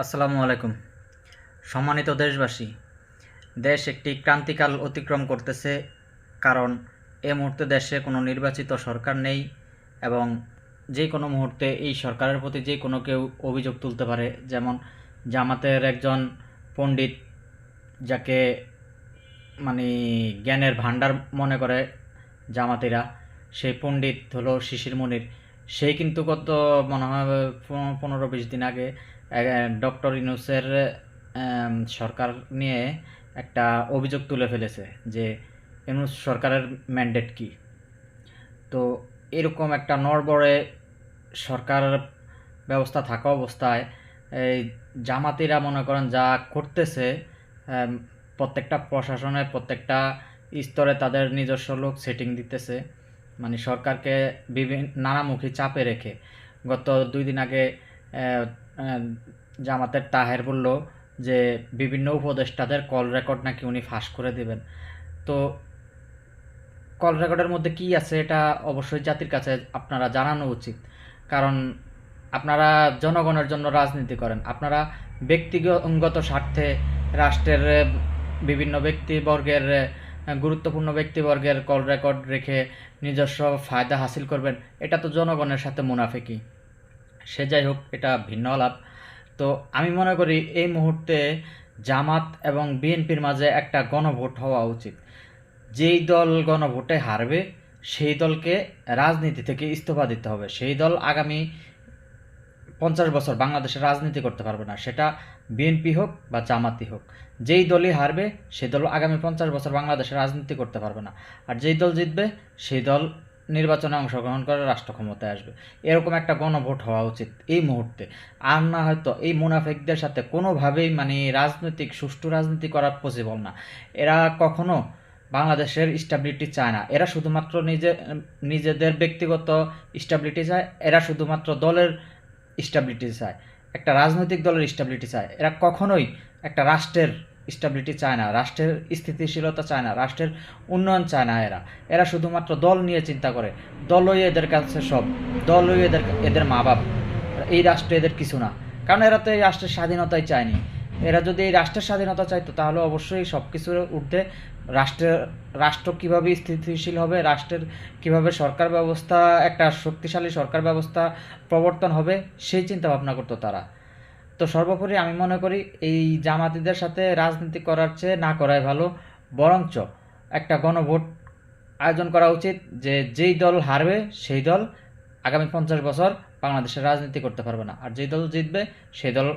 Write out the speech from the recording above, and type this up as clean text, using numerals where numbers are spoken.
আসসালামু আলাইকুম। সম্মানিত দেশবাসী, দেশ একটি ক্রান্তিকাল অতিক্রম করতেছে। কারণ এ মুহূর্তে দেশে কোনো নির্বাচিত সরকার নেই এবং যে কোনো মুহূর্তে এই সরকারের প্রতি যে কোনো কেউ অভিযোগ তুলতে পারে। যেমন জামাতের একজন পণ্ডিত, যাকে মানে জ্ঞানের ভাণ্ডার মনে করে জামাতিরা, সেই পণ্ডিত হলো শিশির মনির। সেই কিন্তু গত মনে হয় 15-20 দিন আগে ডক্টর ইউনূসের সরকার নিয়ে একটা অভিযোগ তুলে ফেলেছে যে ইউনূস সরকারের ম্যান্ডেট কি। তো এরকম একটা নড়বড়ে সরকার ব্যবস্থা থাকা অবস্থায় এই জামাতিরা মনে করেন যা করতেছে, আম, প্রত্যেকটা প্রশাসনে প্রত্যেকটা স্তরে তাদের নিজস্ব লোক সেটিং দিতেছে, মানে সরকারকে বিভিন্ন নানামুখী চাপে রেখে। গত 2 দিন আগে আহ, আহ, জামাতের তাহের বলল যে বিভিন্ন উপদেষ্টাদের কল রেকর্ড নাকি উনি ফাঁস করে দিবেন। তো কল রেকর্ডের মধ্যে কি আছে এটা অবশ্যই জাতির কাছে আপনারা জানানো উচিত। কারণ আপনারা জনগণের জন্য রাজনীতি করেন, আপনারা ব্যক্তিগত স্বার্থে রাষ্ট্রের বিভিন্ন ব্যক্তিবর্গের গুরুত্বপূর্ণ ব্যক্তিবর্গের কল রেকর্ড রেখে নিজস্ব ফায়দা হাসিল করবেন। এটা তো জনগণের সাথে মুনাফিকি। সে যাই হোক, এটা ভিন্ন আলাপ। তো আমি মনে করি এই মুহূর্তে জামাত এবং বিএনপির মাঝে একটা গণভোট হওয়া উচিত। যেই দল গণভোটে হারবে সেই দলকে রাজনীতি থেকে ইস্তফা দিতে হবে। সেই দল আগামী 50 বছর বাংলাদেশের রাজনীতি করতে পারবে না, সেটা বিএনপি হোক বা জামাতি হোক। যেই দলই হারবে সেই দল আগামী 50 বছর বাংলাদেশের রাজনীতি করতে পারবে না। আর যেই দল জিতবে সেই দল নির্বাচনে অংশগ্রহণ করে রাষ্ট্র ক্ষমতায় আসবে। এরকম একটা গণভোট হওয়া উচিত এই মুহূর্তে। আর না হয়তো এই মুনাফিকদের সাথে কোনোভাবেই মানে রাজনৈতিক সুষ্ঠু রাজনীতি করা পসিবল না। এরা কখনো বাংলাদেশের স্ট্যাবিলিটি চায় না। এরা শুধুমাত্র নিজেদের ব্যক্তিগত স্ট্যাবিলিটি চায়। এরা শুধুমাত্র দলের স্ট্যাবিলিটি চায়, একটা রাজনৈতিক দলের স্ট্যাবিলিটি চায়। এরা কখনোই একটা রাষ্ট্রের স্ট্যাবিলিটি চায় না, রাষ্ট্রের স্থিতিশীলতা চায় না, রাষ্ট্রের উন্নয়ন চায় না। এরা শুধুমাত্র দল নিয়ে চিন্তা করে। দলই এদের কাছে সব, দলই এদের মা বাপ। এই রাষ্ট্র এদের কিছু না। কারণ এরা তো এই রাষ্ট্রের স্বাধীনতাই চায়নি। এরা যদি এই রাষ্ট্রের স্বাধীনতা চাইতো তাহলে অবশ্যই সব কিছুর ঊর্ধ্বে রাষ্ট্র কীভাবে স্থিতিশীল হবে, রাষ্ট্রের কীভাবে সরকার ব্যবস্থা, একটা শক্তিশালী সরকার ব্যবস্থা প্রবর্তন হবে, সেই চিন্তা ভাবনা করতো তারা। তো সর্বোপরি আমি মনে করি এই জামাতিদের সাথে রাজনীতি করার চেয়ে না করাই ভালো। বরঞ্চ একটা গণভোট আয়োজন করা উচিত যে যেই দল হারবে সেই দল আগামী 50 বছর বাংলাদেশের রাজনীতি করতে পারবে না, আর যেই দল জিতবে সেই দল